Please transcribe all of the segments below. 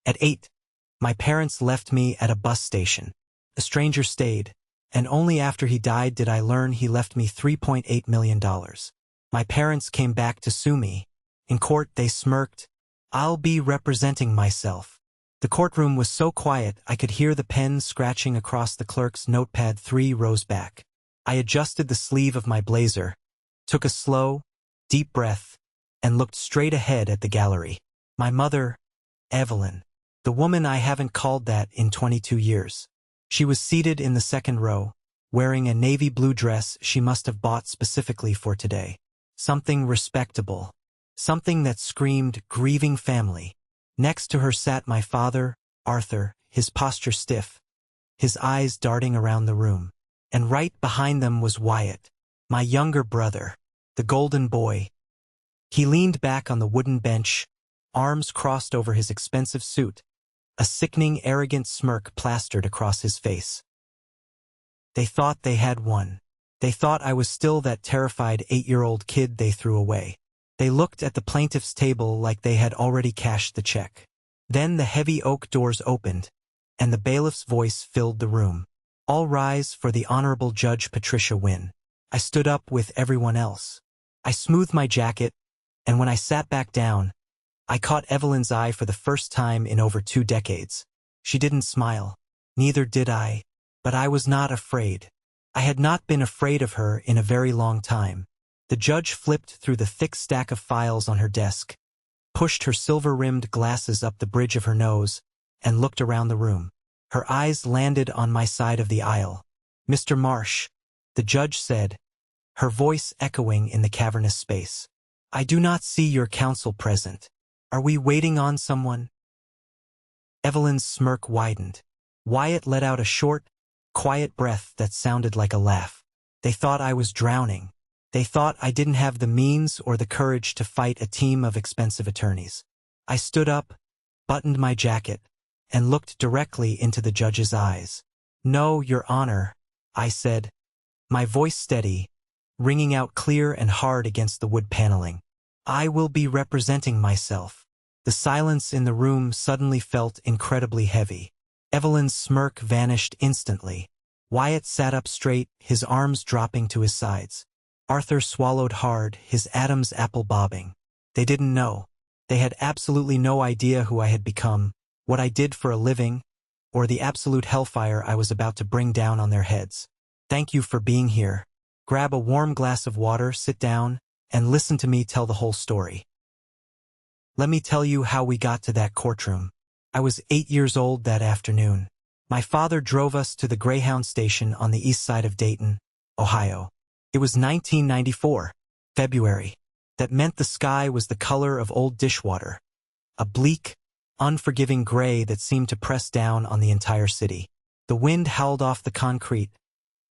At 8, my parents left me at a bus station. A stranger stayed, and only after he died did I learn he left me $3.8 million. My parents came back to sue me. In court they smirked. I'll be representing myself. The courtroom was so quiet I could hear the pen scratching across the clerk's notepad 3 rows back. I adjusted the sleeve of my blazer, took a slow, deep breath, and looked straight ahead at the gallery. My mother, Evelyn, the woman I haven't called that in 22 years. She was seated in the second row, wearing a navy blue dress she must have bought specifically for today. Something respectable. Something that screamed grieving family. Next to her sat my father, Arthur, his posture stiff, his eyes darting around the room. And right behind them was Wyatt, my younger brother, the golden boy. He leaned back on the wooden bench, arms crossed over his expensive suit, a sickening, arrogant smirk plastered across his face. They thought they had won. They thought I was still that terrified 8-year-old kid they threw away. They looked at the plaintiff's table like they had already cashed the check. Then the heavy oak doors opened, and the bailiff's voice filled the room. All rise for the Honorable Judge Patricia Wynne. I stood up with everyone else. I smoothed my jacket, and when I sat back down, I caught Evelyn's eye for the first time in over 2 decades. She didn't smile. Neither did I. But I was not afraid. I had not been afraid of her in a very long time. The judge flipped through the thick stack of files on her desk, pushed her silver-rimmed glasses up the bridge of her nose, and looked around the room. Her eyes landed on my side of the aisle. "Mr. Marsh," the judge said, her voice echoing in the cavernous space. "I do not see your counsel present. Are we waiting on someone?" Evelyn's smirk widened. Wyatt let out a short, quiet breath that sounded like a laugh. They thought I was drowning. They thought I didn't have the means or the courage to fight a team of expensive attorneys. I stood up, buttoned my jacket, and looked directly into the judge's eyes. "No, Your Honor," I said, my voice steady, ringing out clear and hard against the wood paneling. "I will be representing myself." The silence in the room suddenly felt incredibly heavy. Evelyn's smirk vanished instantly. Wyatt sat up straight, his arms dropping to his sides. Arthur swallowed hard, his Adam's apple bobbing. They didn't know. They had absolutely no idea who I had become, what I did for a living, or the absolute hellfire I was about to bring down on their heads. "Thank you for being here. Grab a warm glass of water, sit down, and listen to me tell the whole story. Let me tell you how we got to that courtroom. I was 8 years old that afternoon. My father drove us to the Greyhound station on the east side of Dayton, Ohio. It was 1994, February. That meant the sky was the color of old dishwater, a bleak, unforgiving gray that seemed to press down on the entire city. The wind howled off the concrete,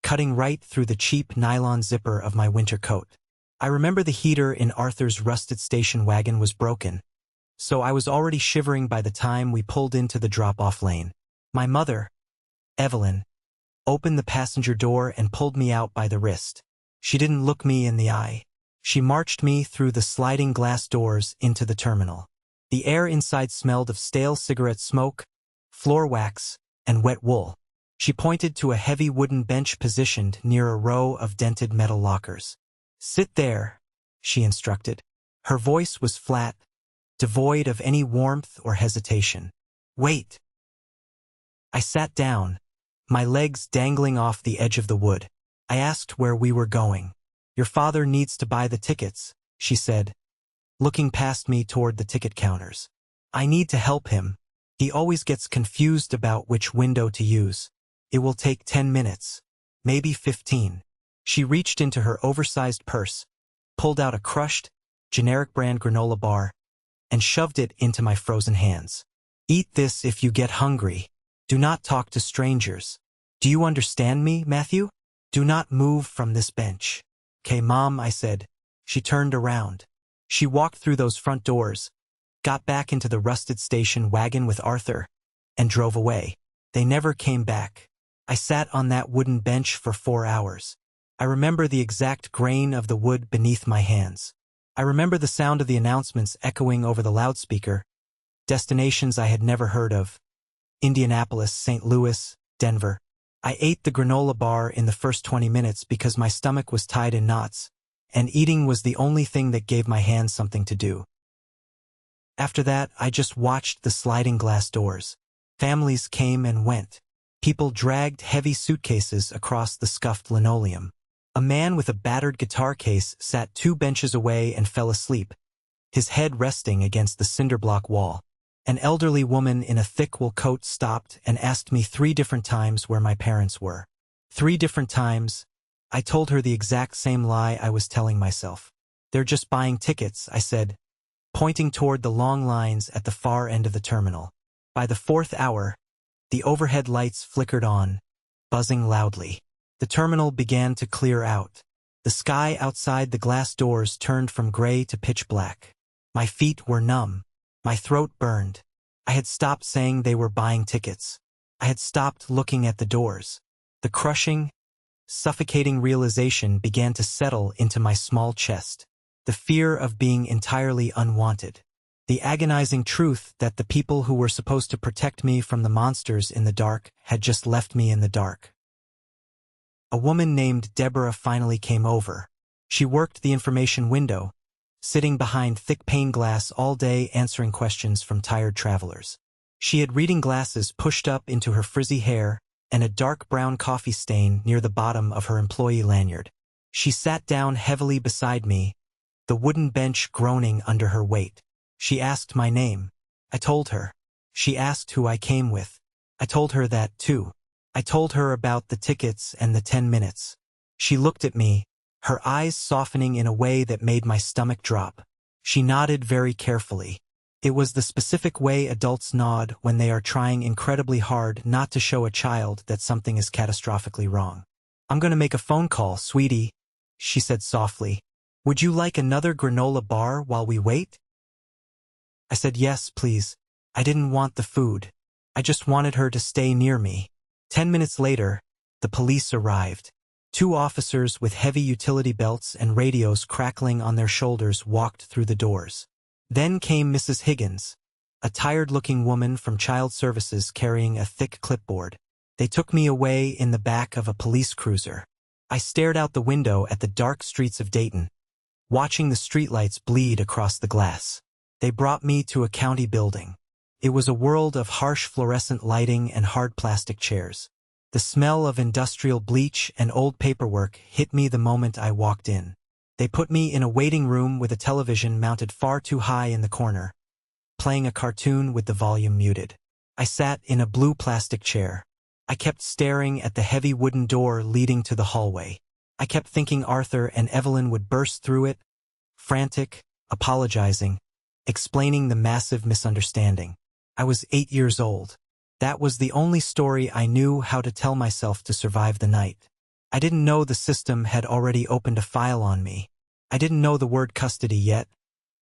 cutting right through the cheap nylon zipper of my winter coat. I remember the heater in Arthur's rusted station wagon was broken, so I was already shivering by the time we pulled into the drop-off lane. My mother, Evelyn, opened the passenger door and pulled me out by the wrist. She didn't look me in the eye. She marched me through the sliding glass doors into the terminal. The air inside smelled of stale cigarette smoke, floor wax, and wet wool. She pointed to a heavy wooden bench positioned near a row of dented metal lockers. "Sit there," she instructed. Her voice was flat, devoid of any warmth or hesitation. "Wait." I sat down, my legs dangling off the edge of the wood. I asked where we were going. "Your father needs to buy the tickets," she said, looking past me toward the ticket counters. "I need to help him. He always gets confused about which window to use. It will take 10 minutes, maybe 15. She reached into her oversized purse, pulled out a crushed, generic brand granola bar, and shoved it into my frozen hands. "Eat this if you get hungry. Do not talk to strangers. Do you understand me, Matthew? Do not move from this bench." "'Kay, Mom," I said. She turned around. She walked through those front doors, got back into the rusted station wagon with Arthur, and drove away. They never came back. I sat on that wooden bench for 4 hours. I remember the exact grain of the wood beneath my hands. I remember the sound of the announcements echoing over the loudspeaker. destinations I had never heard of: Indianapolis, St. Louis, Denver. I ate the granola bar in the first 20 minutes because my stomach was tied in knots, and eating was the only thing that gave my hands something to do. After that, I just watched the sliding glass doors. Families came and went. People dragged heavy suitcases across the scuffed linoleum. A man with a battered guitar case sat 2 benches away and fell asleep, his head resting against the cinderblock wall. An elderly woman in a thick wool coat stopped and asked me 3 different times where my parents were. 3 different times, I told her the exact same lie I was telling myself. "They're just buying tickets," I said, pointing toward the long lines at the far end of the terminal. By the 4th hour, the overhead lights flickered on, buzzing loudly. The terminal began to clear out. The sky outside the glass doors turned from gray to pitch black. My feet were numb. My throat burned. I had stopped saying they were buying tickets. I had stopped looking at the doors. The crushing, suffocating realization began to settle into my small chest. The fear of being entirely unwanted. The agonizing truth that the people who were supposed to protect me from the monsters in the dark had just left me in the dark. A woman named Deborah finally came over. She worked the information window, sitting behind thick pane glass all day answering questions from tired travelers. She had reading glasses pushed up into her frizzy hair and a dark brown coffee stain near the bottom of her employee lanyard. She sat down heavily beside me, the wooden bench groaning under her weight. She asked my name. I told her. She asked who I came with. I told her that too. I told her about the tickets and the 10 minutes. She looked at me, her eyes softening in a way that made my stomach drop. She nodded very carefully. It was the specific way adults nod when they are trying incredibly hard not to show a child that something is catastrophically wrong. "I'm going to make a phone call, sweetie," she said softly. "Would you like another granola bar while we wait?" I said yes, please. I didn't want the food. I just wanted her to stay near me. 10 minutes later, the police arrived. 2 officers with heavy utility belts and radios crackling on their shoulders walked through the doors. Then came Mrs. Higgins, a tired-looking woman from Child Services carrying a thick clipboard. They took me away in the back of a police cruiser. I stared out the window at the dark streets of Dayton, watching the streetlights bleed across the glass. They brought me to a county building. It was a world of harsh fluorescent lighting and hard plastic chairs. The smell of industrial bleach and old paperwork hit me the moment I walked in. They put me in a waiting room with a television mounted far too high in the corner, playing a cartoon with the volume muted. I sat in a blue plastic chair. I kept staring at the heavy wooden door leading to the hallway. I kept thinking Arthur and Evelyn would burst through it, frantic, apologizing, explaining the massive misunderstanding. I was 8 years old. That was the only story I knew how to tell myself to survive the night. I didn't know the system had already opened a file on me. I didn't know the word custody yet,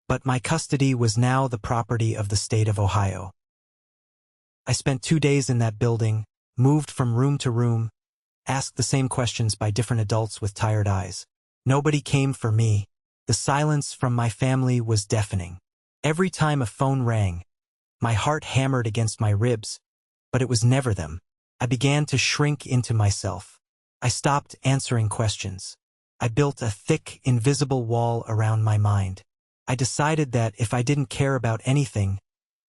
but my custody was now the property of the state of Ohio. I spent 2 days in that building, moved from room to room, asked the same questions by different adults with tired eyes. Nobody came for me. The silence from my family was deafening. Every time a phone rang, my heart hammered against my ribs, but it was never them. I began to shrink into myself. I stopped answering questions. I built a thick, invisible wall around my mind. I decided that if I didn't care about anything,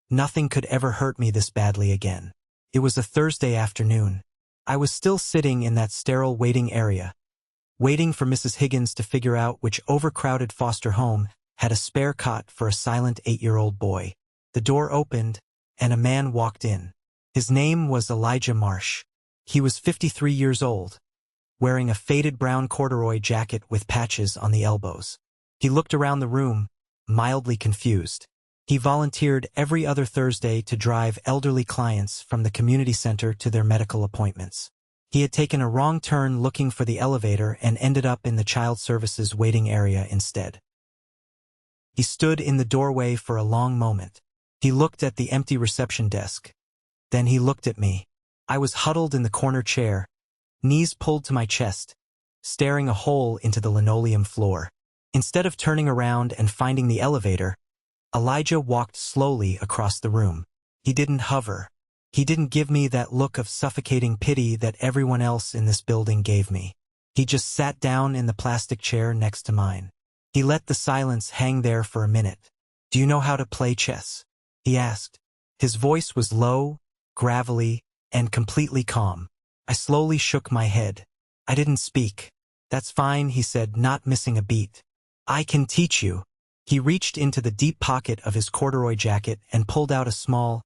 nothing could ever hurt me this badly again. It was a Thursday afternoon. I was still sitting in that sterile waiting area, waiting for Mrs. Higgins to figure out which overcrowded foster home had a spare cot for a silent 8-year-old boy. The door opened, and a man walked in. His name was Elijah Marsh. He was 53 years old, wearing a faded brown corduroy jacket with patches on the elbows. He looked around the room, mildly confused. He volunteered every other Thursday to drive elderly clients from the community center to their medical appointments. He had taken a wrong turn looking for the elevator and ended up in the child services waiting area instead. He stood in the doorway for a long moment. He looked at the empty reception desk. Then he looked at me. I was huddled in the corner chair, knees pulled to my chest, staring a hole into the linoleum floor. Instead of turning around and finding the elevator, Elijah walked slowly across the room. He didn't hover. He didn't give me that look of suffocating pity that everyone else in this building gave me. He just sat down in the plastic chair next to mine. He let the silence hang there for a minute. "Do you know how to play chess?" he asked. His voice was low, gravelly, and completely calm. I slowly shook my head. I didn't speak. "That's fine," he said, not missing a beat. "I can teach you." He reached into the deep pocket of his corduroy jacket and pulled out a small,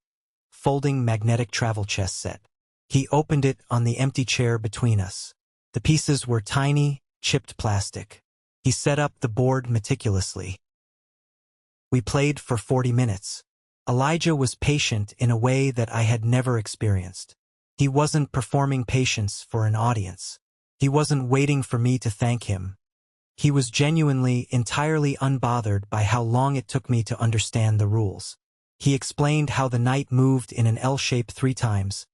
folding magnetic travel chess set. He opened it on the empty chair between us. The pieces were tiny, chipped plastic. He set up the board meticulously. We played for 40 minutes. Elijah was patient in a way that I had never experienced. He wasn't performing patience for an audience. He wasn't waiting for me to thank him. He was genuinely, entirely unbothered by how long it took me to understand the rules. He explained how the knight moved in an L shape 3 times,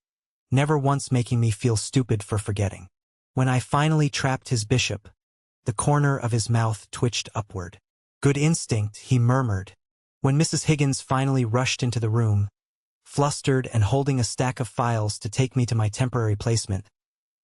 never once making me feel stupid for forgetting. When I finally trapped his bishop, the corner of his mouth twitched upward. "Good instinct," he murmured. When Mrs. Higgins finally rushed into the room, flustered and holding a stack of files to take me to my temporary placement,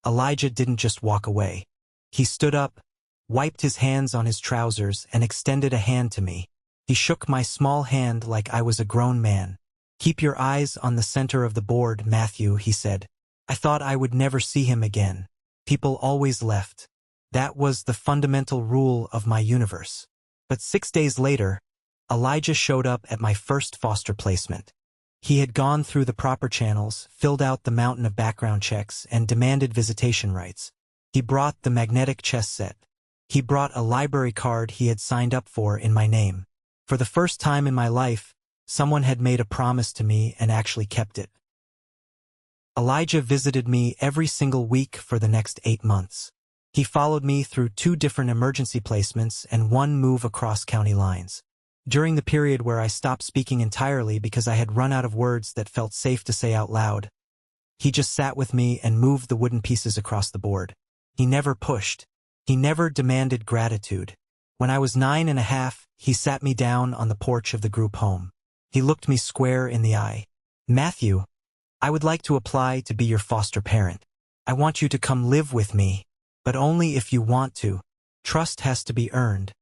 Elijah didn't just walk away. He stood up, wiped his hands on his trousers, and extended a hand to me. He shook my small hand like I was a grown man. "Keep your eyes on the center of the board, Matthew," he said. I thought I would never see him again. People always left. That was the fundamental rule of my universe. But 6 days later, Elijah showed up at my first foster placement. He had gone through the proper channels, filled out the mountain of background checks, and demanded visitation rights. He brought the magnetic chess set. He brought a library card he had signed up for in my name. For the first time in my life, someone had made a promise to me and actually kept it. Elijah visited me every single week for the next 8 months. He followed me through 2 different emergency placements and 1 move across county lines. During the period where I stopped speaking entirely because I had run out of words that felt safe to say out loud, he just sat with me and moved the wooden pieces across the board. He never pushed. He never demanded gratitude. When I was 9.5, he sat me down on the porch of the group home. He looked me square in the eye. "Matthew, I would like to apply to be your foster parent. I want you to come live with me, but only if you want to. Trust has to be earned.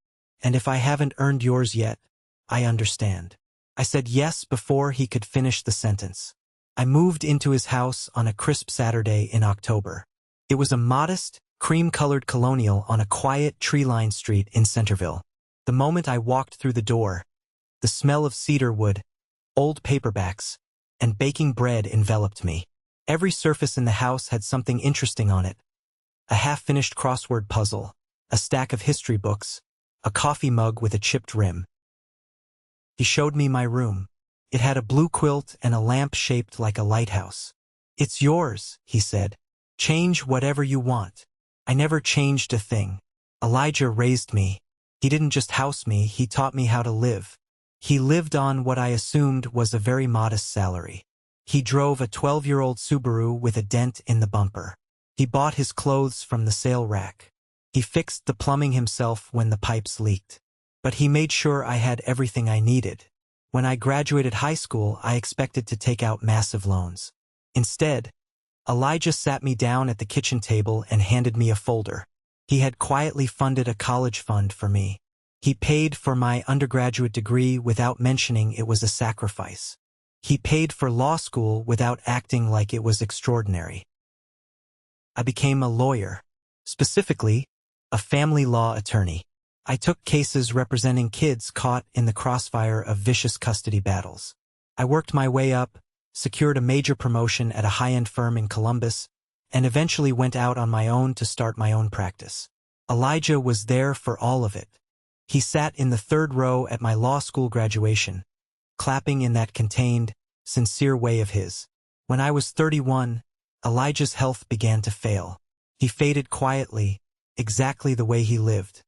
And if I haven't earned yours yet, I understand." I said yes before he could finish the sentence. I moved into his house on a crisp Saturday in October. It was a modest, cream-colored colonial on a quiet, tree-lined street in Centerville. The moment I walked through the door, the smell of cedar wood, old paperbacks, and baking bread enveloped me. Every surface in the house had something interesting on it. A half-finished crossword puzzle, a stack of history books, a coffee mug with a chipped rim. He showed me my room. It had a blue quilt and a lamp shaped like a lighthouse. "It's yours," he said. "Change whatever you want." I never changed a thing. Elijah raised me. He didn't just house me, he taught me how to live. He lived on what I assumed was a very modest salary. He drove a 12-year-old Subaru with a dent in the bumper. He bought his clothes from the sale rack. He fixed the plumbing himself when the pipes leaked. But he made sure I had everything I needed. When I graduated high school, I expected to take out massive loans. Instead, Elijah sat me down at the kitchen table and handed me a folder. He had quietly funded a college fund for me. He paid for my undergraduate degree without mentioning it was a sacrifice. He paid for law school without acting like it was extraordinary. I became a lawyer. Specifically, a family law attorney. I took cases representing kids caught in the crossfire of vicious custody battles. I worked my way up, secured a major promotion at a high-end firm in Columbus, and eventually went out on my own to start my own practice. Elijah was there for all of it. He sat in the 3rd row at my law school graduation, clapping in that contained, sincere way of his. When I was 31, Elijah's health began to fail. He faded quietly, exactly the way he lived.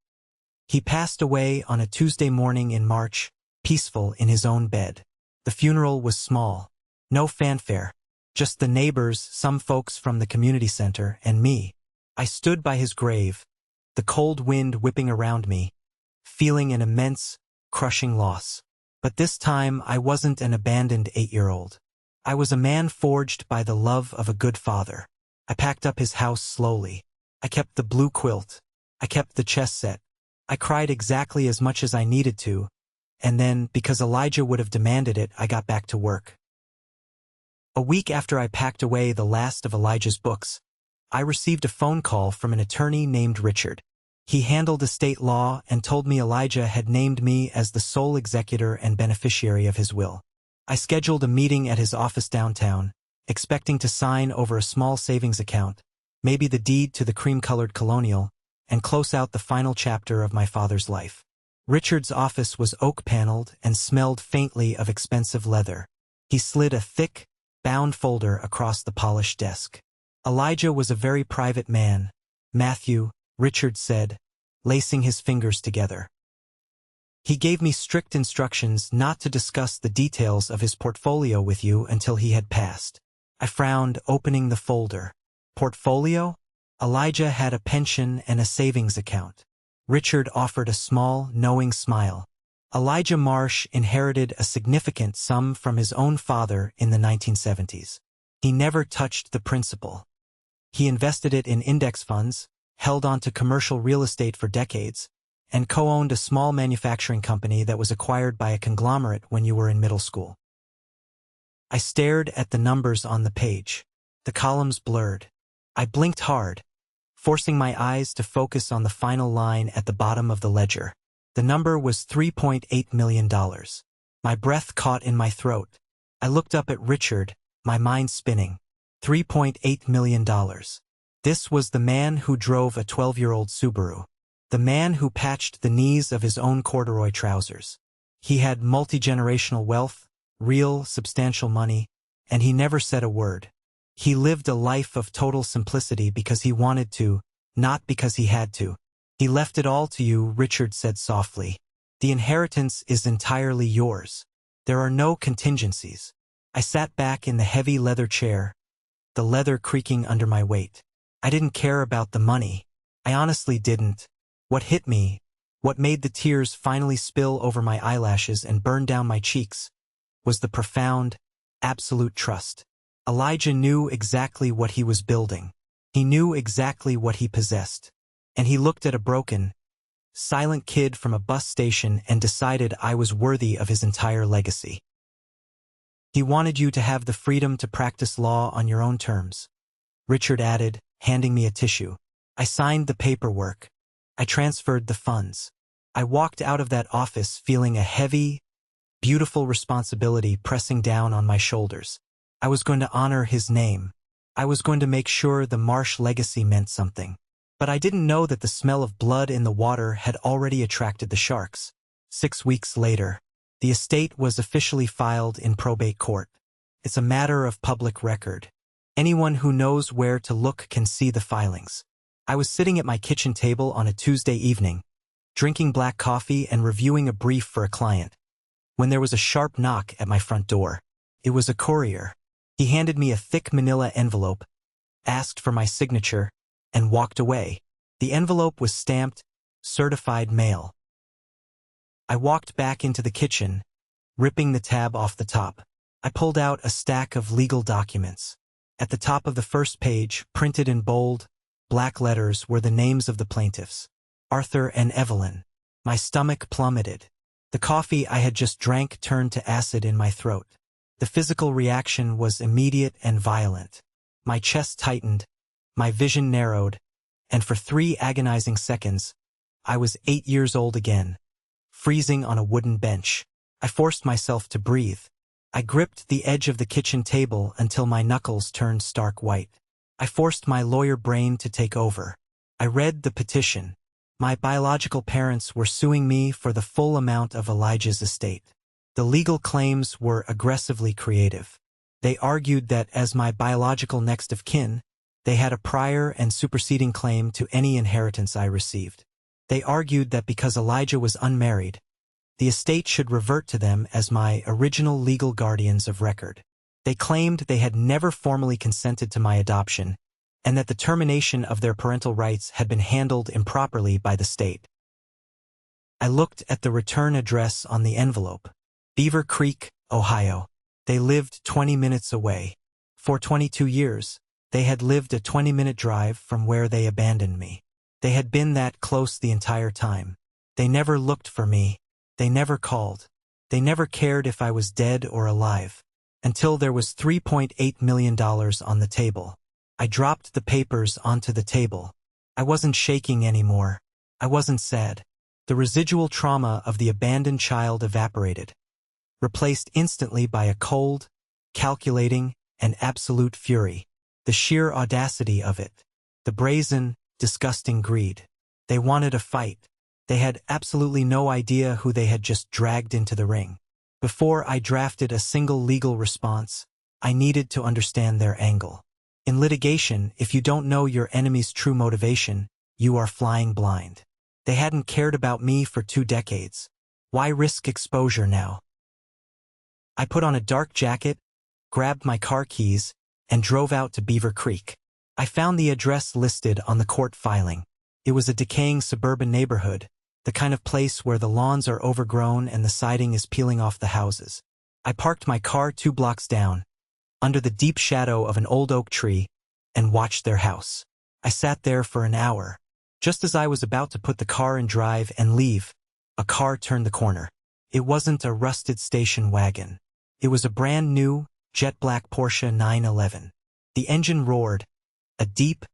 He passed away on a Tuesday morning in March, peaceful in his own bed. The funeral was small. No fanfare. Just the neighbors, some folks from the community center, and me. I stood by his grave, the cold wind whipping around me, feeling an immense, crushing loss. But this time I wasn't an abandoned 8-year-old. I was a man forged by the love of a good father. I packed up his house slowly. I kept the blue quilt. I kept the chess set. I cried exactly as much as I needed to, and then, because Elijah would have demanded it, I got back to work. A week after I packed away the last of Elijah's books, I received a phone call from an attorney named Richard. He handled estate law and told me Elijah had named me as the sole executor and beneficiary of his will. I scheduled a meeting at his office downtown, expecting to sign over a small savings account, maybe the deed to the cream-colored colonial, and close out the final chapter of my father's life. Richard's office was oak-paneled and smelled faintly of expensive leather. He slid a thick, bound folder across the polished desk. Elijah was a very private man, Matthew, Richard said, lacing his fingers together. He gave me strict instructions not to discuss the details of his portfolio with you until he had passed. I frowned, opening the folder. Portfolio? Elijah had a pension and a savings account. Richard offered a small, knowing smile. Elijah Marsh inherited a significant sum from his own father in the 1970s. He never touched the principal. He invested it in index funds, held on to commercial real estate for decades, and co-owned a small manufacturing company that was acquired by a conglomerate when you were in middle school. I stared at the numbers on the page. The columns blurred. I blinked hard, forcing my eyes to focus on the final line at the bottom of the ledger. The number was $3.8 million. My breath caught in my throat. I looked up at Richard, my mind spinning. $3.8 million. This was the man who drove a 12-year-old Subaru. The man who patched the knees of his own corduroy trousers. He had multi-generational wealth, real, substantial money, and he never said a word. He lived a life of total simplicity because he wanted to, not because he had to. He left it all to you, Richard said softly. The inheritance is entirely yours. There are no contingencies. I sat back in the heavy leather chair, the leather creaking under my weight. I didn't care about the money. I honestly didn't. What hit me, what made the tears finally spill over my eyelashes and burn down my cheeks, was the profound, absolute trust. Elijah knew exactly what he was building. He knew exactly what he possessed. And he looked at a broken, silent kid from a bus station and decided I was worthy of his entire legacy. He wanted you to have the freedom to practice law on your own terms, Richard added, handing me a tissue. I signed the paperwork. I transferred the funds. I walked out of that office feeling a heavy, beautiful responsibility pressing down on my shoulders. I was going to honor his name. I was going to make sure the Marsh legacy meant something. But I didn't know that the smell of blood in the water had already attracted the sharks. 6 weeks later, the estate was officially filed in probate court. It's a matter of public record. Anyone who knows where to look can see the filings. I was sitting at my kitchen table on a Tuesday evening, drinking black coffee and reviewing a brief for a client, when there was a sharp knock at my front door. It was a courier. He handed me a thick manila envelope, asked for my signature, and walked away. The envelope was stamped, certified mail. I walked back into the kitchen, ripping the tab off the top. I pulled out a stack of legal documents. At the top of the first page, printed in bold, black letters, were the names of the plaintiffs, Arthur and Evelyn. My stomach plummeted. The coffee I had just drank turned to acid in my throat. The physical reaction was immediate and violent. My chest tightened, my vision narrowed, and for 3 agonizing seconds, I was 8 years old again, freezing on a wooden bench. I forced myself to breathe. I gripped the edge of the kitchen table until my knuckles turned stark white. I forced my lawyer brain to take over. I read the petition. My biological parents were suing me for the full amount of Elijah's estate. The legal claims were aggressively creative. They argued that as my biological next of kin, they had a prior and superseding claim to any inheritance I received. They argued that because Elijah was unmarried, the estate should revert to them as my original legal guardians of record. They claimed they had never formally consented to my adoption, and that the termination of their parental rights had been handled improperly by the state. I looked at the return address on the envelope. Beaver Creek, Ohio. They lived 20 minutes away. For 22 years, they had lived a 20-minute drive from where they abandoned me. They had been that close the entire time. They never looked for me. They never called. They never cared if I was dead or alive. Until there was $3.8 million on the table. I dropped the papers onto the table. I wasn't shaking anymore. I wasn't sad. The residual trauma of the abandoned child evaporated, replaced instantly by a cold, calculating, and absolute fury. The sheer audacity of it. The brazen, disgusting greed. They wanted a fight. They had absolutely no idea who they had just dragged into the ring. Before I drafted a single legal response, I needed to understand their angle. In litigation, if you don't know your enemy's true motivation, you are flying blind. They hadn't cared about me for 2 decades. Why risk exposure now? I put on a dark jacket, grabbed my car keys, and drove out to Beaver Creek. I found the address listed on the court filing. It was a decaying suburban neighborhood, the kind of place where the lawns are overgrown and the siding is peeling off the houses. I parked my car 2 blocks down, under the deep shadow of an old oak tree, and watched their house. I sat there for an hour. Just as I was about to put the car in drive and leave, a car turned the corner. It wasn't a rusted station wagon. It was a brand new, jet black Porsche 911. The engine roared, a deep,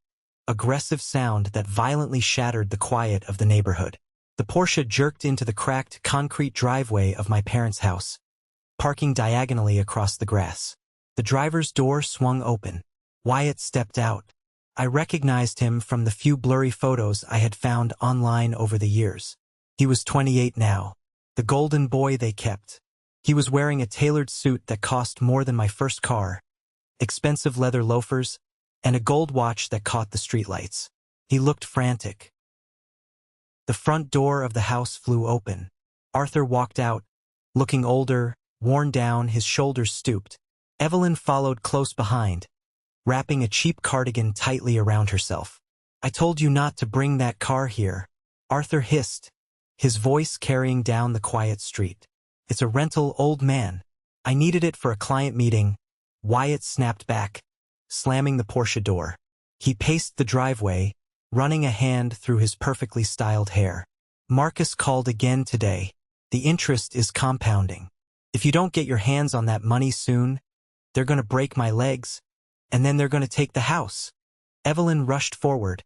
aggressive sound that violently shattered the quiet of the neighborhood. The Porsche jerked into the cracked concrete driveway of my parents' house, parking diagonally across the grass. The driver's door swung open. Wyatt stepped out. I recognized him from the few blurry photos I had found online over the years. He was 28 now, the golden boy they kept. He was wearing a tailored suit that cost more than my first car, expensive leather loafers, and a gold watch that caught the streetlights. He looked frantic. The front door of the house flew open. Arthur walked out, looking older, worn down, his shoulders stooped. Evelyn followed close behind, wrapping a cheap cardigan tightly around herself. "I told you not to bring that car here," Arthur hissed, his voice carrying down the quiet street. "It's a rental, old man. I needed it for a client meeting." Wyatt snapped back, slamming the Porsche door. He paced the driveway, running a hand through his perfectly styled hair. "Marcus called again today. The interest is compounding. If you don't get your hands on that money soon, they're going to break my legs, and then they're going to take the house." Evelyn rushed forward,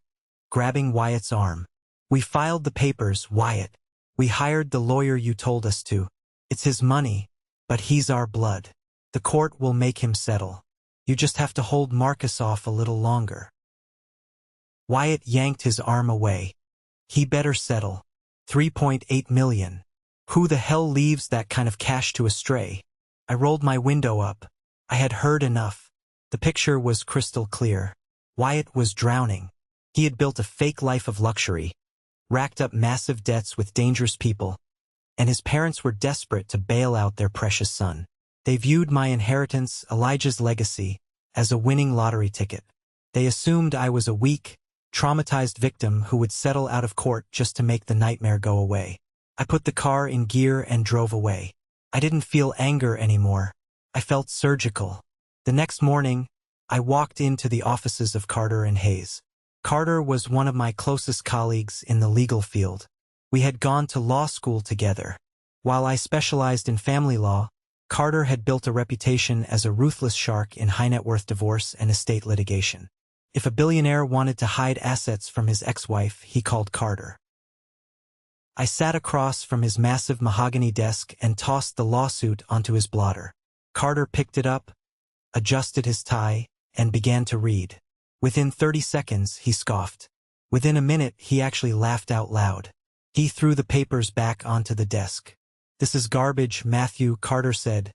grabbing Wyatt's arm. "We filed the papers, Wyatt. We hired the lawyer you told us to. It's his money, but he's our blood. The court will make him settle. You just have to hold Marcus off a little longer." Wyatt yanked his arm away. "He better settle. $3.8 million. Who the hell leaves that kind of cash to a stray?" I rolled my window up. I had heard enough. The picture was crystal clear. Wyatt was drowning. He had built a fake life of luxury, racked up massive debts with dangerous people, and his parents were desperate to bail out their precious son. They viewed my inheritance, Elijah's legacy, as a winning lottery ticket. They assumed I was a weak, traumatized victim who would settle out of court just to make the nightmare go away. I put the car in gear and drove away. I didn't feel anger anymore. I felt surgical. The next morning, I walked into the offices of Carter and Hayes. Carter was one of my closest colleagues in the legal field. We had gone to law school together. While I specialized in family law, Carter had built a reputation as a ruthless shark in high-net-worth divorce and estate litigation. If a billionaire wanted to hide assets from his ex-wife, he called Carter. I sat across from his massive mahogany desk and tossed the lawsuit onto his blotter. Carter picked it up, adjusted his tie, and began to read. Within 30 seconds, he scoffed. Within a minute, he actually laughed out loud. He threw the papers back onto the desk. "This is garbage, Matthew," Carter said,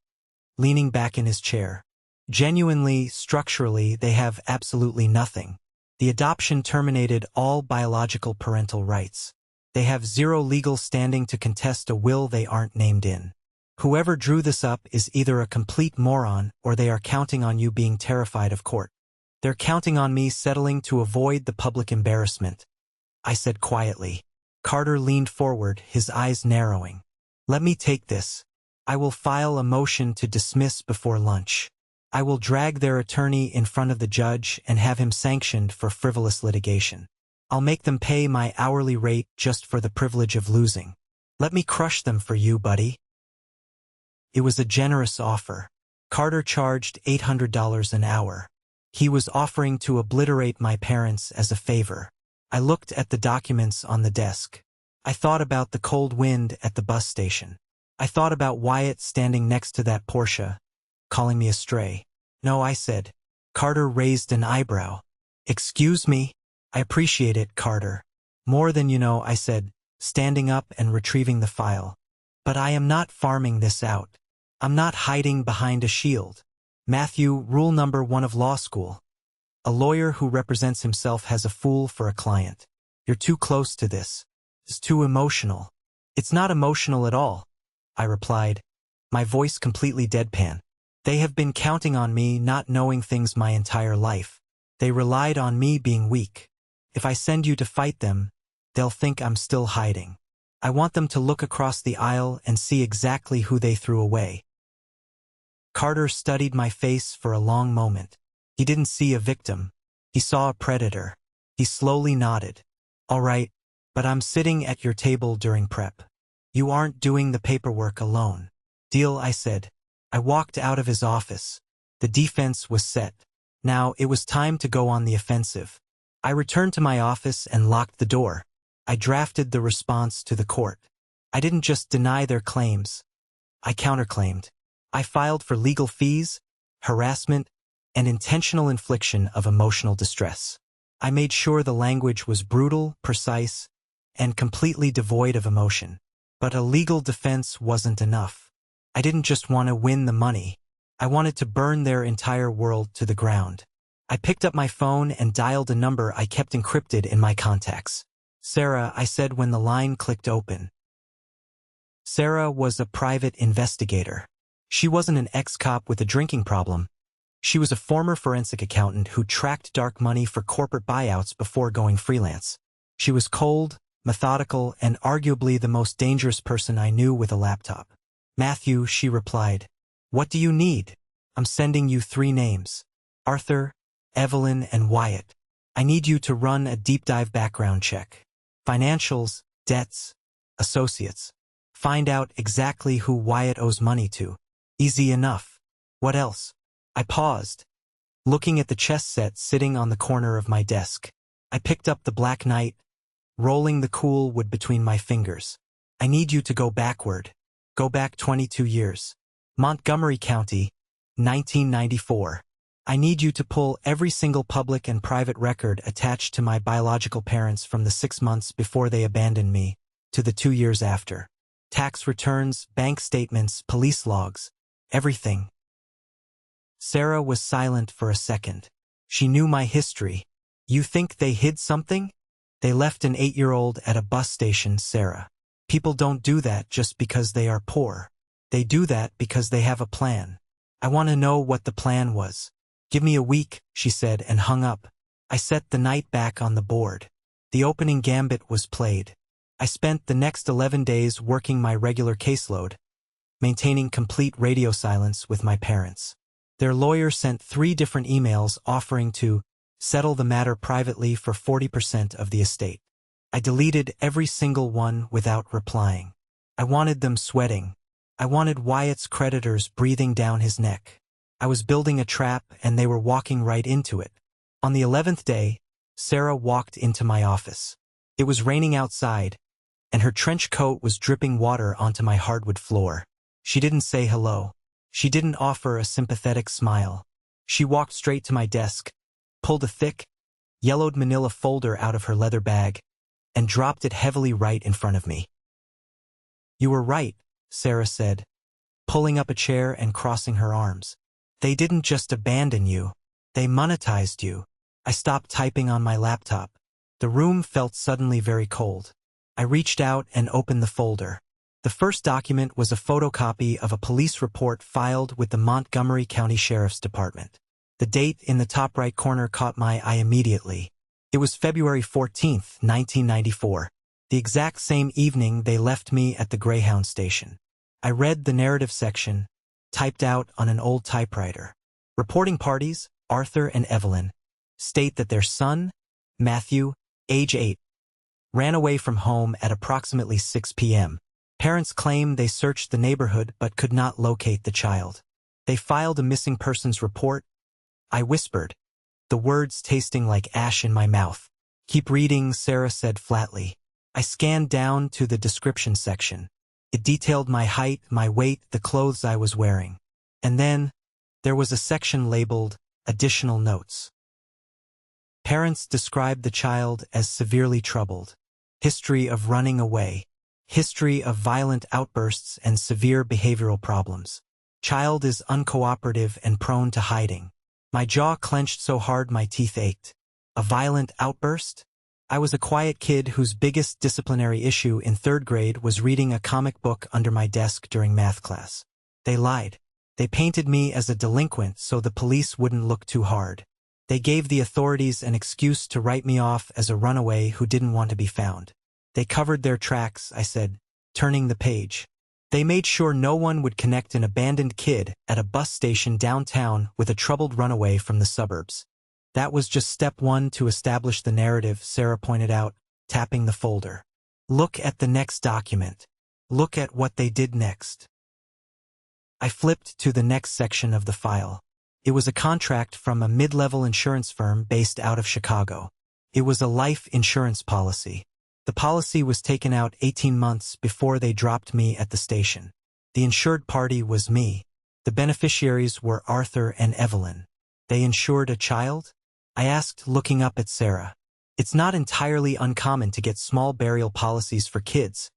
leaning back in his chair. "Genuinely, structurally, they have absolutely nothing. The adoption terminated all biological parental rights. They have zero legal standing to contest a will they aren't named in. Whoever drew this up is either a complete moron or they are counting on you being terrified of court. They're counting on me settling to avoid the public embarrassment," I said quietly. Carter leaned forward, his eyes narrowing. "Let me take this. I will file a motion to dismiss before lunch. I will drag their attorney in front of the judge and have him sanctioned for frivolous litigation. I'll make them pay my hourly rate just for the privilege of losing. Let me crush them for you, buddy. It was a generous offer. Carter charged $800 an hour. He was offering to obliterate my parents as a favor. I looked at the documents on the desk. I thought about the cold wind at the bus station. I thought about Wyatt standing next to that Porsche, calling me a stray. No, I said. Carter raised an eyebrow. Excuse me? I appreciate it, Carter. More than you know, I said, standing up and retrieving the file. But I am not farming this out. I'm not hiding behind a shield. Matthew, rule number 1 of law school. A lawyer who represents himself has a fool for a client. You're too close to this. It's too emotional. It's not emotional at all, I replied, my voice completely deadpan. They have been counting on me not knowing things my entire life. They relied on me being weak. If I send you to fight them, they'll think I'm still hiding. I want them to look across the aisle and see exactly who they threw away. Carter studied my face for a long moment. He didn't see a victim. He saw a predator. He slowly nodded. All right, but I'm sitting at your table during prep. You aren't doing the paperwork alone. Deal, I said. I walked out of his office. The defense was set. Now it was time to go on the offensive. I returned to my office and locked the door. I drafted the response to the court. I didn't just deny their claims. I counterclaimed. I filed for legal fees, harassment, and intentional infliction of emotional distress. I made sure the language was brutal, precise, and completely devoid of emotion. But a legal defense wasn't enough. I didn't just want to win the money. I wanted to burn their entire world to the ground. I picked up my phone and dialed a number I kept encrypted in my contacts. Sarah, I said when the line clicked open. Sarah was a private investigator. She wasn't an ex-cop with a drinking problem. She was a former forensic accountant who tracked dark money for corporate buyouts before going freelance. She was cold, methodical, and arguably the most dangerous person I knew with a laptop. Matthew, she replied. What do you need? I'm sending you 3 names. Arthur, Evelyn, and Wyatt. I need you to run a deep dive background check. Financials, debts, associates. Find out exactly who Wyatt owes money to. Easy enough. What else? I paused, looking at the chess set sitting on the corner of my desk. I picked up the Black Knight, rolling the cool wood between my fingers. I need you to go backward. Go back 22 years. Montgomery County, 1994. I need you to pull every single public and private record attached to my biological parents from the 6 months before they abandoned me to the 2 years after. Tax returns, bank statements, police logs, everything. Sarah was silent for a second. She knew my history. You think they hid something? They left an 8-year-old at a bus station, Sarah. People don't do that just because they are poor. They do that because they have a plan. I want to know what the plan was. Give me a week, she said and hung up. I set the knight back on the board. The opening gambit was played. I spent the next 11 days working my regular caseload, maintaining complete radio silence with my parents. Their lawyer sent 3 different emails offering to settle the matter privately for 40% of the estate. I deleted every single one without replying. I wanted them sweating. I wanted Wyatt's creditors breathing down his neck. I was building a trap and they were walking right into it. On the 11th day, Sarah walked into my office. It was raining outside, and her trench coat was dripping water onto my hardwood floor. She didn't say hello. She didn't offer a sympathetic smile. She walked straight to my desk, pulled a thick, yellowed manila folder out of her leather bag, and dropped it heavily right in front of me. You were right, Sarah said, pulling up a chair and crossing her arms. They didn't just abandon you. They monetized you. I stopped typing on my laptop. The room felt suddenly very cold. I reached out and opened the folder. The first document was a photocopy of a police report filed with the Montgomery County Sheriff's Department. The date in the top right corner caught my eye immediately. It was February 14th, 1994, the exact same evening they left me at the Greyhound station. I read the narrative section, typed out on an old typewriter. Reporting parties, Arthur and Evelyn, state that their son, Matthew, age 8, ran away from home at approximately 6 p.m. Parents claim they searched the neighborhood but could not locate the child. They filed a missing persons report. I whispered, the words tasting like ash in my mouth. Keep reading, Sarah said flatly. I scanned down to the description section. It detailed my height, my weight, the clothes I was wearing. And then, there was a section labeled, Additional Notes. Parents described the child as severely troubled. History of running away. History of violent outbursts and severe behavioral problems. Child is uncooperative and prone to hiding. My jaw clenched so hard my teeth ached. A violent outburst? I was a quiet kid whose biggest disciplinary issue in 3rd grade was reading a comic book under my desk during math class. They lied. They painted me as a delinquent so the police wouldn't look too hard. They gave the authorities an excuse to write me off as a runaway who didn't want to be found. They covered their tracks, I said, turning the page. They made sure no one would connect an abandoned kid at a bus station downtown with a troubled runaway from the suburbs. That was just step 1 to establish the narrative, Sarah pointed out, tapping the folder. Look at the next document. Look at what they did next. I flipped to the next section of the file. It was a contract from a mid-level insurance firm based out of Chicago. It was a life insurance policy. The policy was taken out 18 months before they dropped me at the station. The insured party was me. The beneficiaries were Arthur and Evelyn. They insured a child? I asked, looking up at Sarah. It's not entirely uncommon to get small burial policies for kids,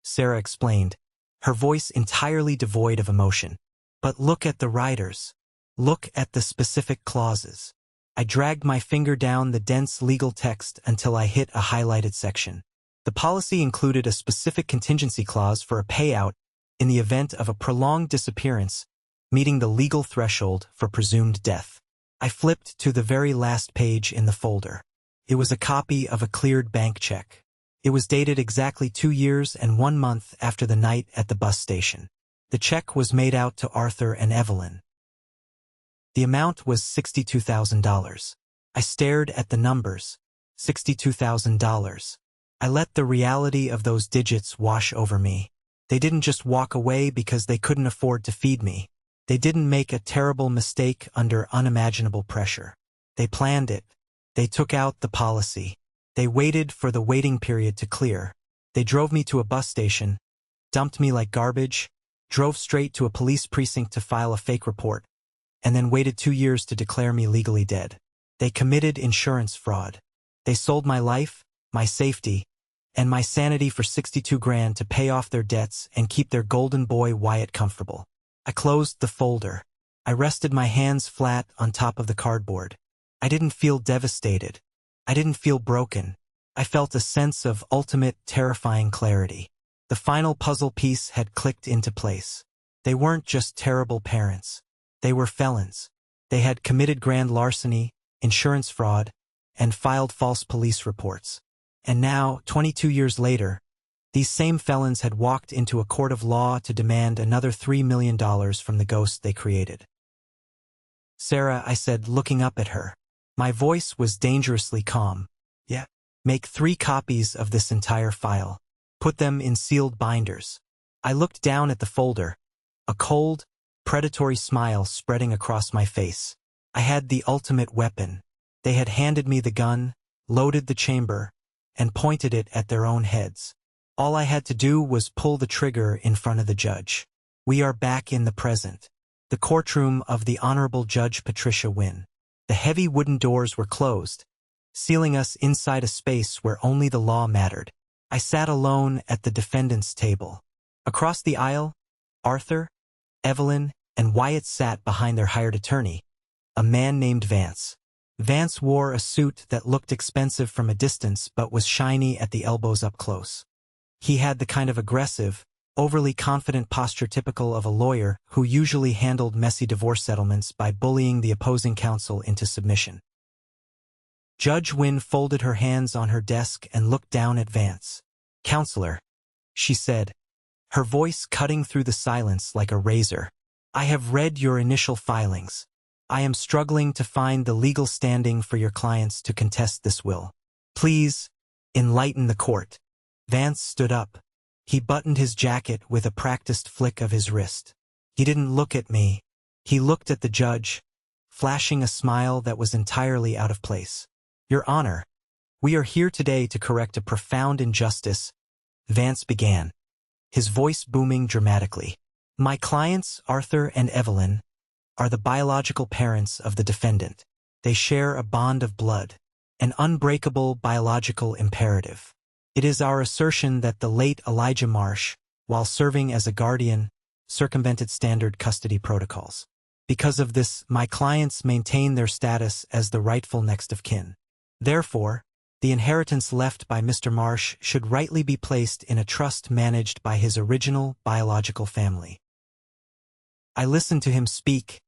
Sarah explained, her voice entirely devoid of emotion. But look at the riders. Look at the specific clauses. I dragged my finger down the dense legal text until I hit a highlighted section. The policy included a specific contingency clause for a payout in the event of a prolonged disappearance, meeting the legal threshold for presumed death. I flipped to the very last page in the folder. It was a copy of a cleared bank check. It was dated exactly 2 years and 1 month after the night at the bus station. The check was made out to Arthur and Evelyn. The amount was $62,000. I stared at the numbers. $62,000. I let the reality of those digits wash over me. They didn't just walk away because they couldn't afford to feed me. They didn't make a terrible mistake under unimaginable pressure. They planned it. They took out the policy. They waited for the waiting period to clear. They drove me to a bus station, dumped me like garbage, drove straight to a police precinct to file a fake report, and then waited 2 years to declare me legally dead. They committed insurance fraud. They sold my life, my safety, and my sanity for $62,000 to pay off their debts and keep their golden boy Wyatt comfortable. I closed the folder. I rested my hands flat on top of the cardboard. I didn't feel devastated. I didn't feel broken. I felt a sense of ultimate, terrifying clarity. The final puzzle piece had clicked into place. They weren't just terrible parents. They were felons. They had committed grand larceny, insurance fraud, and filed false police reports. And now, 22 years later, these same felons had walked into a court of law to demand another $3 million from the ghost they created. Sarah, I said, looking up at her. My voice was dangerously calm. Yeah. Make 3 copies of this entire file. Put them in sealed binders. I looked down at the folder, a cold, predatory smile spreading across my face. I had the ultimate weapon. They had handed me the gun, loaded the chamber, and pointed it at their own heads. All I had to do was pull the trigger in front of the judge. We are back in the present. The courtroom of the Honorable Judge Patricia Wynne. The heavy wooden doors were closed, sealing us inside a space where only the law mattered. I sat alone at the defendant's table. Across the aisle, Arthur, Evelyn, and Wyatt sat behind their hired attorney, a man named Vance. Vance wore a suit that looked expensive from a distance but was shiny at the elbows up close. He had the kind of aggressive, overly confident posture typical of a lawyer who usually handled messy divorce settlements by bullying the opposing counsel into submission. Judge Wynne folded her hands on her desk and looked down at Vance. "Counselor," she said, her voice cutting through the silence like a razor. "I have read your initial filings. I am struggling to find the legal standing for your clients to contest this will. Please, enlighten the court." Vance stood up. He buttoned his jacket with a practiced flick of his wrist. He didn't look at me. He looked at the judge, flashing a smile that was entirely out of place. "Your Honor, we are here today to correct a profound injustice," Vance began, his voice booming dramatically. "My clients, Arthur and Evelyn, are the biological parents of the defendant. They share a bond of blood, an unbreakable biological imperative. It is our assertion that the late Elijah Marsh, while serving as a guardian, circumvented standard custody protocols. Because of this, my clients maintain their status as the rightful next of kin. Therefore, the inheritance left by Mr. Marsh should rightly be placed in a trust managed by his original biological family." I listened to him speak,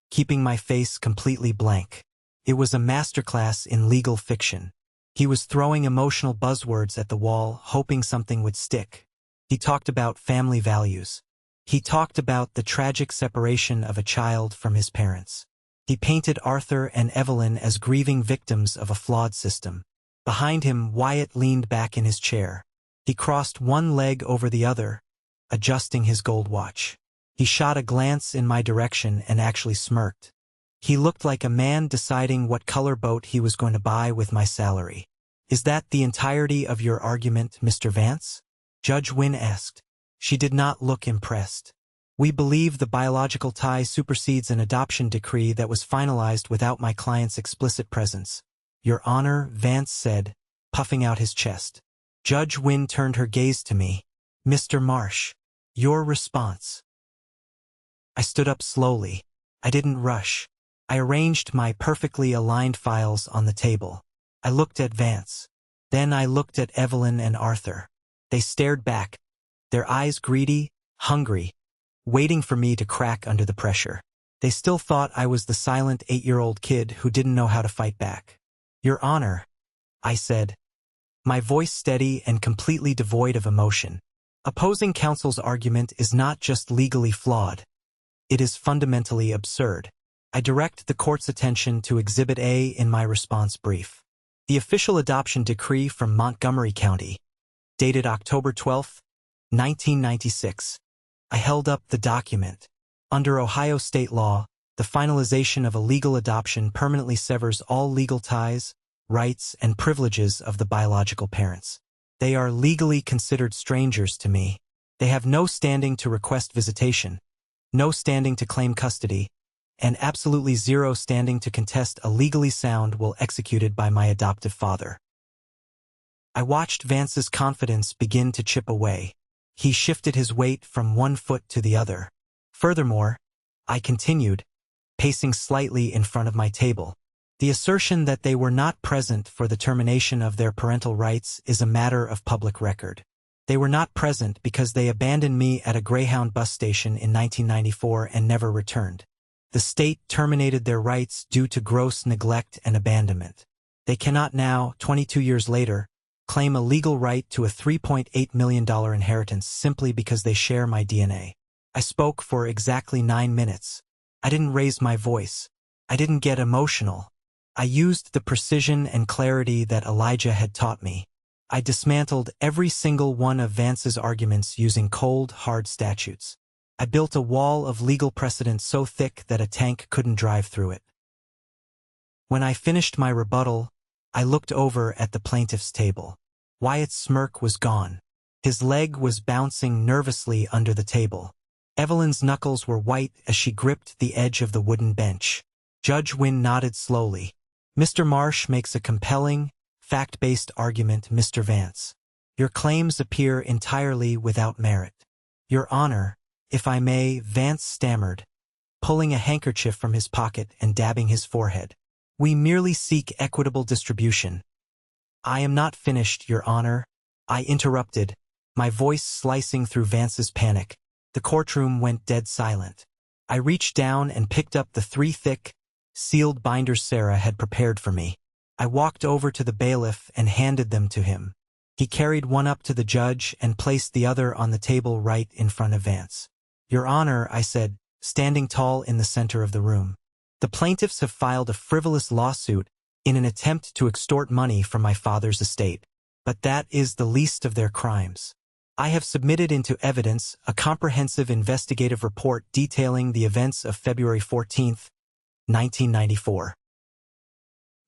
keeping my face completely blank. It was a masterclass in legal fiction. He was throwing emotional buzzwords at the wall, hoping something would stick. He talked about family values. He talked about the tragic separation of a child from his parents. He painted Arthur and Evelyn as grieving victims of a flawed system. Behind him, Wyatt leaned back in his chair. He crossed one leg over the other, adjusting his gold watch. He shot a glance in my direction and actually smirked. He looked like a man deciding what color boat he was going to buy with my salary. "Is that the entirety of your argument, Mr. Vance?" Judge Wynn asked. She did not look impressed. "We believe the biological tie supersedes an adoption decree that was finalized without my client's explicit presence, Your Honor," Vance said, puffing out his chest. Judge Wynn turned her gaze to me. "Mr. Marsh, your response." I stood up slowly. I didn't rush. I arranged my perfectly aligned files on the table. I looked at Vance. Then I looked at Evelyn and Arthur. They stared back, their eyes greedy, hungry, waiting for me to crack under the pressure. They still thought I was the silent 8-year-old kid who didn't know how to fight back. "Your Honor," I said, my voice steady and completely devoid of emotion. "Opposing counsel's argument is not just legally flawed. It is fundamentally absurd." I direct the court's attention to Exhibit A in my response brief. The official adoption decree from Montgomery County, dated October 12, 1996. I held up the document. Under Ohio state law, the finalization of a legal adoption permanently severs all legal ties, rights, and privileges of the biological parents. They are legally considered strangers to me. They have no standing to request visitation, no standing to claim custody, and absolutely zero standing to contest a legally sound will executed by my adoptive father. I watched Vance's confidence begin to chip away. He shifted his weight from one foot to the other. Furthermore, I continued, pacing slightly in front of my table. The assertion that they were not present for the termination of their parental rights is a matter of public record. They were not present because they abandoned me at a Greyhound bus station in 1994 and never returned. The state terminated their rights due to gross neglect and abandonment. They cannot now, 22 years later, claim a legal right to a $3.8 million inheritance simply because they share my DNA. I spoke for exactly 9 minutes. I didn't raise my voice. I didn't get emotional. I used the precision and clarity that Elijah had taught me. I dismantled every single one of Vance's arguments using cold, hard statutes. I built a wall of legal precedent so thick that a tank couldn't drive through it. When I finished my rebuttal, I looked over at the plaintiff's table. Wyatt's smirk was gone. His leg was bouncing nervously under the table. Evelyn's knuckles were white as she gripped the edge of the wooden bench. Judge Wynn nodded slowly. "Mr. Marsh makes a compelling, fact-based argument, Mr. Vance. Your claims appear entirely without merit." "Your Honor, if I may," Vance stammered, pulling a handkerchief from his pocket and dabbing his forehead. "We merely seek equitable distribution." "I am not finished, Your Honor," I interrupted, my voice slicing through Vance's panic. The courtroom went dead silent. I reached down and picked up the 3 thick, sealed binders Sarah had prepared for me. I walked over to the bailiff and handed them to him. He carried one up to the judge and placed the other on the table right in front of Vance. "Your Honor," I said, standing tall in the center of the room. "The plaintiffs have filed a frivolous lawsuit in an attempt to extort money from my father's estate. But that is the least of their crimes. I have submitted into evidence a comprehensive investigative report detailing the events of February 14, 1994.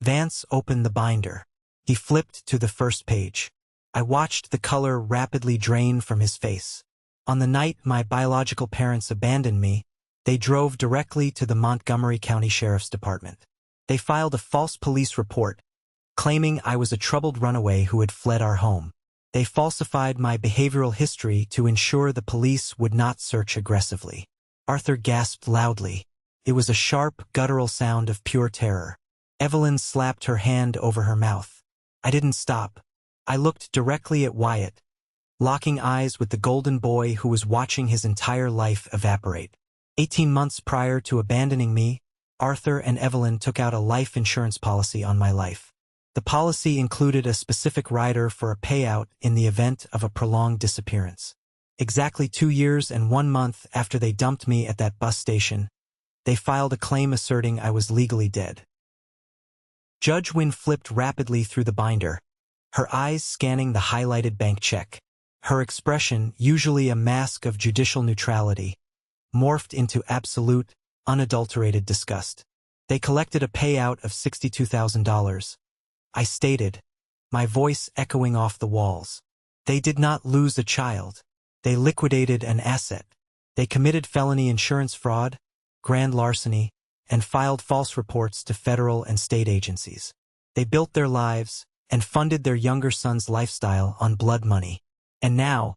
Vance opened the binder. He flipped to the first page. I watched the color rapidly drain from his face. On the night my biological parents abandoned me, they drove directly to the Montgomery County Sheriff's Department. They filed a false police report, claiming I was a troubled runaway who had fled our home. They falsified my behavioral history to ensure the police would not search aggressively. Arthur gasped loudly. It was a sharp, guttural sound of pure terror. Evelyn slapped her hand over her mouth. I didn't stop. I looked directly at Wyatt, locking eyes with the golden boy who was watching his entire life evaporate. 18 months prior to abandoning me, Arthur and Evelyn took out a life insurance policy on my life. The policy included a specific rider for a payout in the event of a prolonged disappearance. Exactly 2 years and 1 month after they dumped me at that bus station, they filed a claim asserting I was legally dead. Judge Wynn flipped rapidly through the binder, her eyes scanning the highlighted bank check. Her expression, usually a mask of judicial neutrality, morphed into absolute, unadulterated disgust. They collected a payout of $62,000. I stated, my voice echoing off the walls. They did not lose a child. They liquidated an asset. They committed felony insurance fraud, grand larceny, and filed false reports to federal and state agencies. They built their lives and funded their younger son's lifestyle on blood money. And now,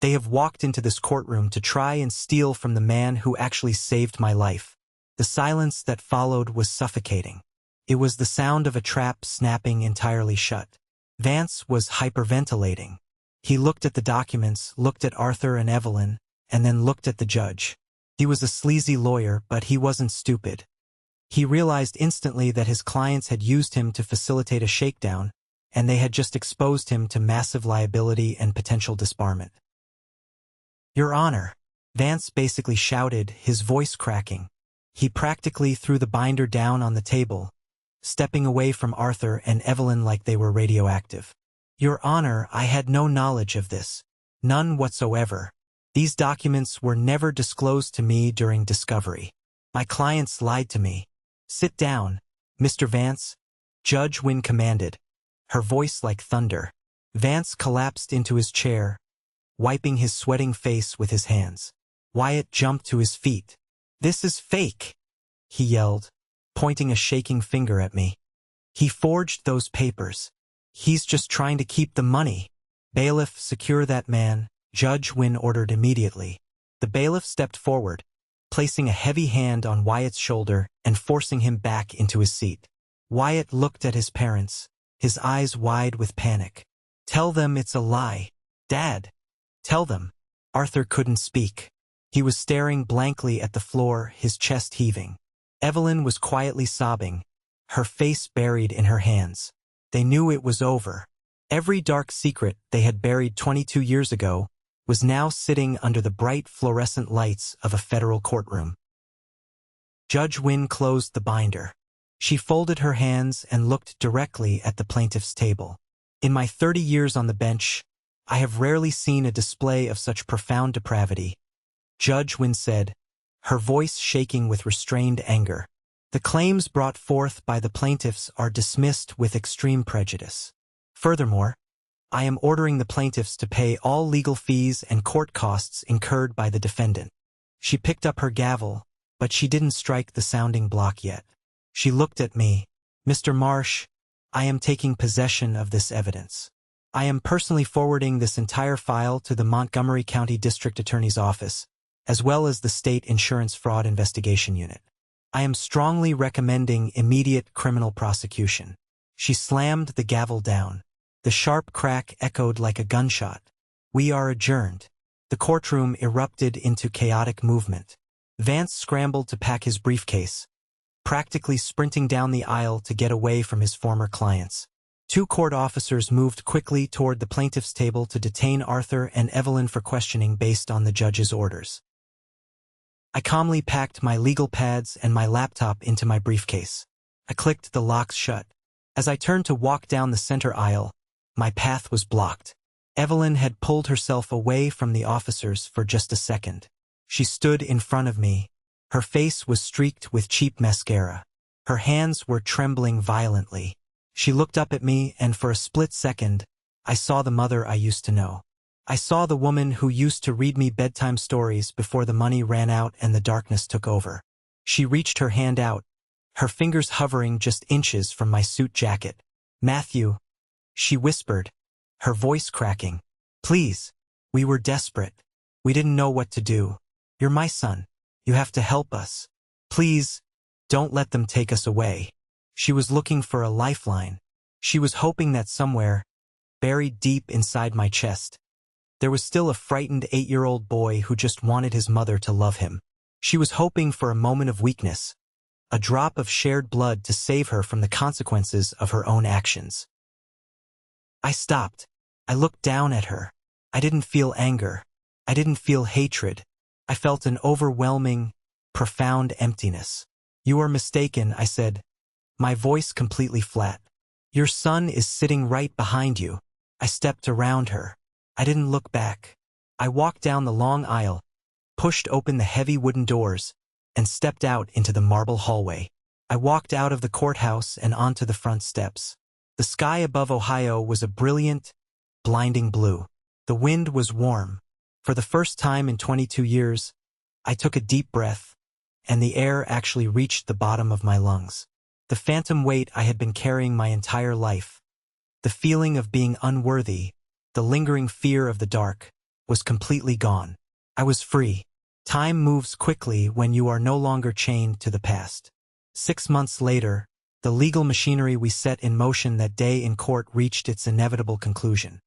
they have walked into this courtroom to try and steal from the man who actually saved my life. The silence that followed was suffocating. It was the sound of a trap snapping entirely shut. Vance was hyperventilating. He looked at the documents, looked at Arthur and Evelyn, and then looked at the judge. He was a sleazy lawyer, but he wasn't stupid. He realized instantly that his clients had used him to facilitate a shakedown, and they had just exposed him to massive liability and potential disbarment. "Your Honor," Vance basically shouted, his voice cracking. He practically threw the binder down on the table, stepping away from Arthur and Evelyn like they were radioactive. "Your Honor, I had no knowledge of this. None whatsoever. These documents were never disclosed to me during discovery. My clients lied to me." "Sit down, Mr. Vance," Judge Wynn commanded, her voice like thunder. Vance collapsed into his chair, wiping his sweating face with his hands. Wyatt jumped to his feet. "This is fake," he yelled, pointing a shaking finger at me. "He forged those papers. He's just trying to keep the money." "Bailiff, secure that man," Judge Wynn ordered immediately. The bailiff stepped forward, placing a heavy hand on Wyatt's shoulder and forcing him back into his seat. Wyatt looked at his parents, his eyes wide with panic. "Tell them it's a lie. Dad, tell them." Arthur couldn't speak. He was staring blankly at the floor, his chest heaving. Evelyn was quietly sobbing, her face buried in her hands. They knew it was over. Every dark secret they had buried 22 years ago was now sitting under the bright fluorescent lights of a federal courtroom. Judge Wynn closed the binder. She folded her hands and looked directly at the plaintiff's table. "In my 30 years on the bench, I have rarely seen a display of such profound depravity," Judge Wynn said, her voice shaking with restrained anger. "The claims brought forth by the plaintiffs are dismissed with extreme prejudice. Furthermore, I am ordering the plaintiffs to pay all legal fees and court costs incurred by the defendant." She picked up her gavel, but she didn't strike the sounding block yet. She looked at me. "Mr. Marsh, I am taking possession of this evidence. I am personally forwarding this entire file to the Montgomery County District Attorney's Office, as well as the State Insurance Fraud Investigation Unit. I am strongly recommending immediate criminal prosecution." She slammed the gavel down. The sharp crack echoed like a gunshot. "We are adjourned." The courtroom erupted into chaotic movement. Vance scrambled to pack his briefcase, practically sprinting down the aisle to get away from his former clients. Two court officers moved quickly toward the plaintiff's table to detain Arthur and Evelyn for questioning based on the judge's orders. I calmly packed my legal pads and my laptop into my briefcase. I clicked the locks shut. As I turned to walk down the center aisle, my path was blocked. Evelyn had pulled herself away from the officers for just a second. She stood in front of me. Her face was streaked with cheap mascara. Her hands were trembling violently. She looked up at me, and for a split second, I saw the mother I used to know. I saw the woman who used to read me bedtime stories before the money ran out and the darkness took over. She reached her hand out, her fingers hovering just inches from my suit jacket. "Matthew," she whispered, her voice cracking. "Please." We were desperate. We didn't know what to do. "You're my son. You have to help us. Please, don't let them take us away." She was looking for a lifeline. She was hoping that somewhere, buried deep inside my chest, there was still a frightened 8-year-old boy who just wanted his mother to love him. She was hoping for a moment of weakness, a drop of shared blood to save her from the consequences of her own actions. I stopped. I looked down at her. I didn't feel anger. I didn't feel hatred. I felt an overwhelming, profound emptiness. "You are mistaken," I said, my voice completely flat. "Your son is sitting right behind you." I stepped around her. I didn't look back. I walked down the long aisle, pushed open the heavy wooden doors, and stepped out into the marble hallway. I walked out of the courthouse and onto the front steps. The sky above Ohio was a brilliant, blinding blue. The wind was warm. For the first time in 22 years, I took a deep breath, and the air actually reached the bottom of my lungs. The phantom weight I had been carrying my entire life, the feeling of being unworthy, the lingering fear of the dark, was completely gone. I was free. Time moves quickly when you are no longer chained to the past. 6 months later, the legal machinery we set in motion that day in court reached its inevitable conclusion.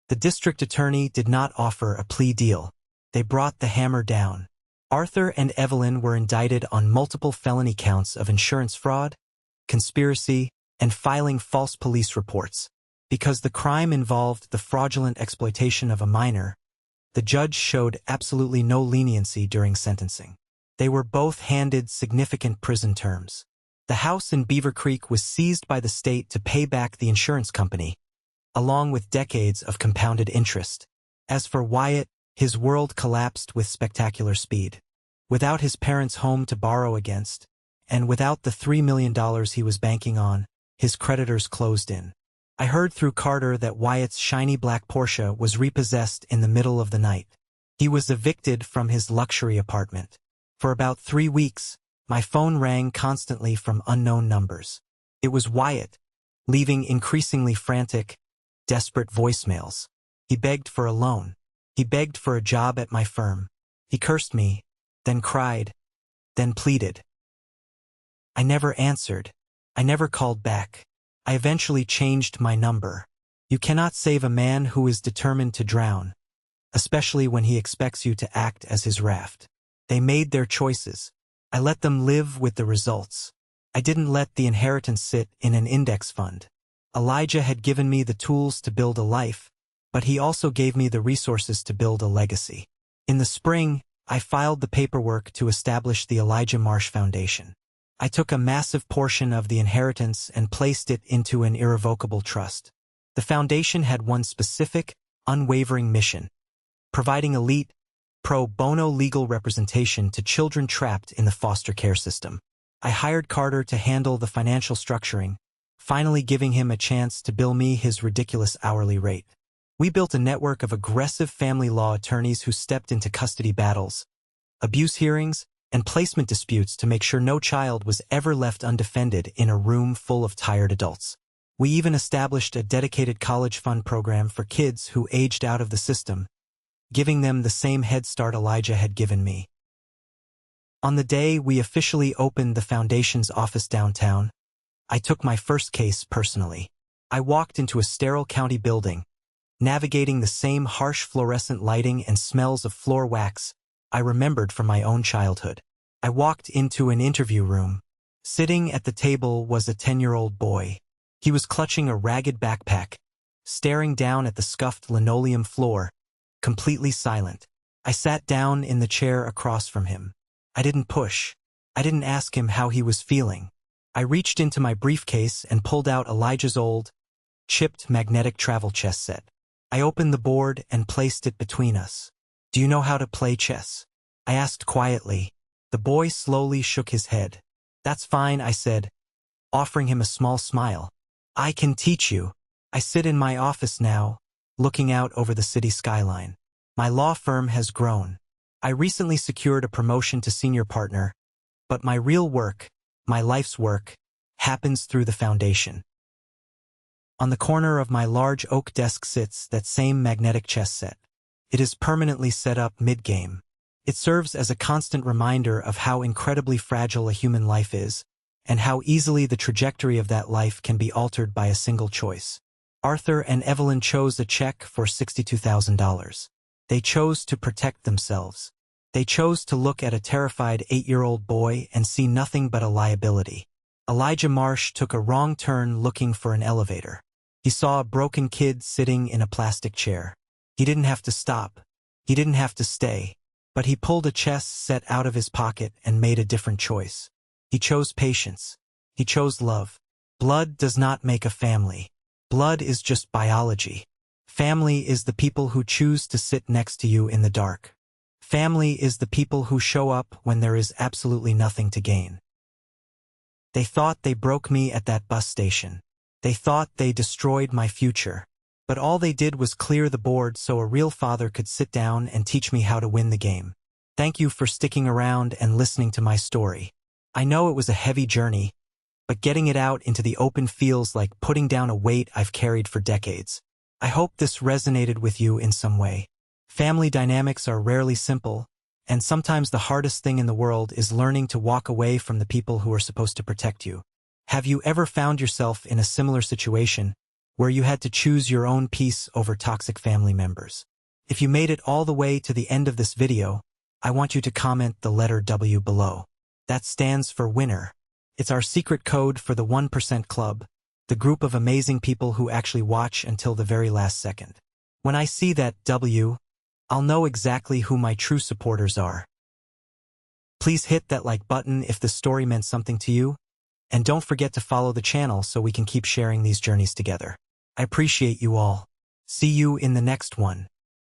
The district attorney did not offer a plea deal. They brought the hammer down. Arthur and Evelyn were indicted on multiple felony counts of insurance fraud, conspiracy, and filing false police reports. Because the crime involved the fraudulent exploitation of a minor, the judge showed absolutely no leniency during sentencing. They were both handed significant prison terms. The house in Beaver Creek was seized by the state to pay back the insurance company, along with decades of compounded interest. As for Wyatt, his world collapsed with spectacular speed. Without his parents' home to borrow against, and without the $3 million he was banking on, his creditors closed in. I heard through Carter that Wyatt's shiny black Porsche was repossessed in the middle of the night. He was evicted from his luxury apartment. For about 3 weeks, my phone rang constantly from unknown numbers. It was Wyatt, leaving increasingly frantic, desperate voicemails. He begged for a loan. He begged for a job at my firm. He cursed me, then cried, then pleaded. I never answered. I never called back. I eventually changed my number. You cannot save a man who is determined to drown, especially when he expects you to act as his raft. They made their choices. I let them live with the results. I didn't let the inheritance sit in an index fund. Elijah had given me the tools to build a life, but he also gave me the resources to build a legacy. In the spring, I filed the paperwork to establish the Elijah Marsh Foundation. I took a massive portion of the inheritance and placed it into an irrevocable trust. The foundation had one specific, unwavering mission: providing elite, pro bono legal representation to children trapped in the foster care system. I hired Carter to handle the financial structuring, finally giving him a chance to bill me his ridiculous hourly rate. We built a network of aggressive family law attorneys who stepped into custody battles, abuse hearings, and placement disputes to make sure no child was ever left undefended in a room full of tired adults. We even established a dedicated college fund program for kids who aged out of the system, giving them the same head start Elijah had given me. On the day we officially opened the foundation's office downtown, I took my first case personally. I walked into a sterile county building, navigating the same harsh fluorescent lighting and smells of floor wax I remembered from my own childhood. I walked into an interview room. Sitting at the table was a 10-year-old boy. He was clutching a ragged backpack, staring down at the scuffed linoleum floor, completely silent. I sat down in the chair across from him. I didn't push. I didn't ask him how he was feeling. I reached into my briefcase and pulled out Elijah's old, chipped magnetic travel chess set. I opened the board and placed it between us. "Do you know how to play chess?" I asked quietly. The boy slowly shook his head. "That's fine," I said, offering him a small smile. "I can teach you." I sit in my office now, looking out over the city skyline. My law firm has grown. I recently secured a promotion to senior partner, but my real work, my life's work, happens through the foundation. On the corner of my large oak desk sits that same magnetic chess set. It is permanently set up mid-game. It serves as a constant reminder of how incredibly fragile a human life is, and how easily the trajectory of that life can be altered by a single choice. Arthur and Evelyn chose a check for $62,000. They chose to protect themselves. They chose to look at a terrified 8-year-old boy and see nothing but a liability. Elijah Marsh took a wrong turn looking for an elevator. He saw a broken kid sitting in a plastic chair. He didn't have to stop. He didn't have to stay. But he pulled a chess set out of his pocket and made a different choice. He chose patience. He chose love. Blood does not make a family. Blood is just biology. Family is the people who choose to sit next to you in the dark. Family is the people who show up when there is absolutely nothing to gain. They thought they broke me at that bus station. They thought they destroyed my future. But all they did was clear the board so a real father could sit down and teach me how to win the game. Thank you for sticking around and listening to my story. I know it was a heavy journey, but getting it out into the open feels like putting down a weight I've carried for decades. I hope this resonated with you in some way. Family dynamics are rarely simple, and sometimes the hardest thing in the world is learning to walk away from the people who are supposed to protect you. Have you ever found yourself in a similar situation where you had to choose your own peace over toxic family members? If you made it all the way to the end of this video, I want you to comment the letter W below. That stands for winner. It's our secret code for the 1% Club, the group of amazing people who actually watch until the very last second. When I see that W, I'll know exactly who my true supporters are. Please hit that like button if the story meant something to you, and don't forget to follow the channel so we can keep sharing these journeys together. I appreciate you all. See you in the next one.